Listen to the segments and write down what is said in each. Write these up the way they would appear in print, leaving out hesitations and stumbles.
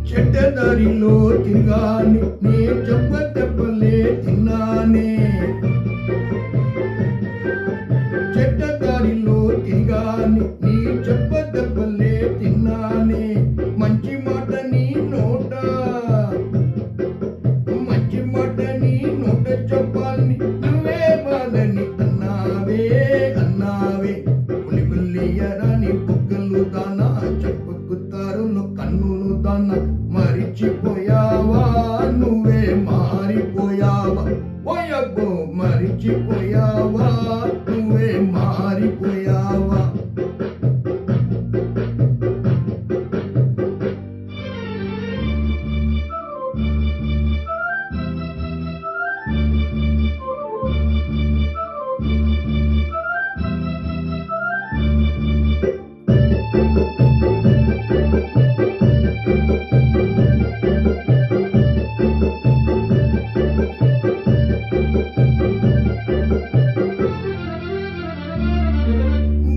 చెడ్డదారిలో తిరగాని నీ చెప్ప దెబ్బలే తిన్నానే. చెడ్డదారిలో తిరగాని నీ చెప్ప దెబ్బలే తిన్నానే. మంచి మాట నీ నోట, మంచి మాట నీ నోట చెప్పాలని నువ్వే బాలని అన్నావే అన్నావే. పులి పుల్లియరాని బుగ్గలు దానా, చెప్పకు తారులు కన్నులు దానా. మరిచిపోయావా నువ్వే మారిపోయావా, ఓయబ్బో మరిచిపోయావా నువ్వే మారిపోయావా.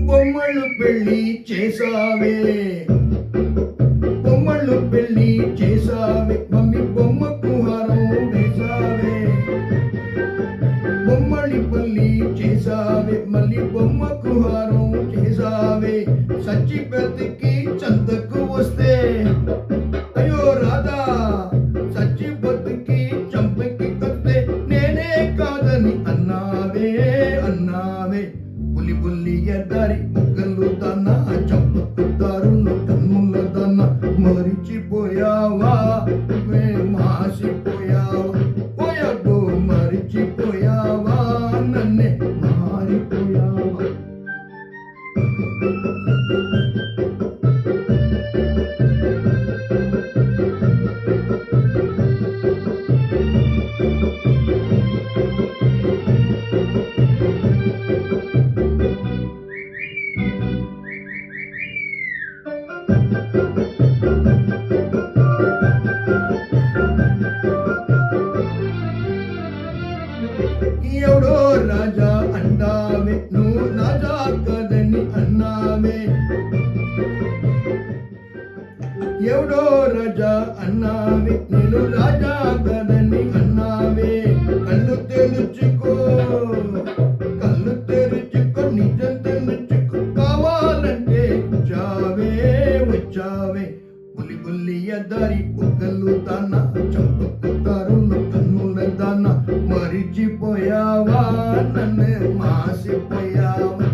బొమ్మలు పెళ్లి చేసావే, బొమ్మలు పెళ్లి చేసావే. మమ్మీ బొమ్మకు హారం వేసావే. బొమ్మలి పల్లి చేసావే, మళ్ళీ బొమ్మకు హారం చేసావే. సచ్చి బ్రతికి చందకు వస్తే అయ్యో రాధా, సచ్చి బతికి చంపకి కొస్తే నేనే కాదని అన్నావే అన్నావే. పులి పుల్లి ఎద్దరి బుగ్గలు దానా, చంపకు దారులు కన్నుల దానా. మరిచిపోయావా నువ్వే మాసిపోయావా, పోయబ్బో మరిచిపోయావా నన్నే మారిపోయావా. ఎవడో రాజా అన్నావే, నువ్వు రాజా కదని అన్నావే. ఎవడో రాజా అన్నావే, నేను రాజా కదని అన్నావే. కళ్ళు తెరుచుకో, కళ్ళు తెరుచుకో, నిజం తెలుసుకో. కావాలంటే వచ్చావే వచ్చావే. పులి పుల్లి ఎద్దరి బుగ్గలు దానా, చంపకు దారులు కన్నుల దానా. మరిచిపోయావా నన్ను మాసిపోయావా.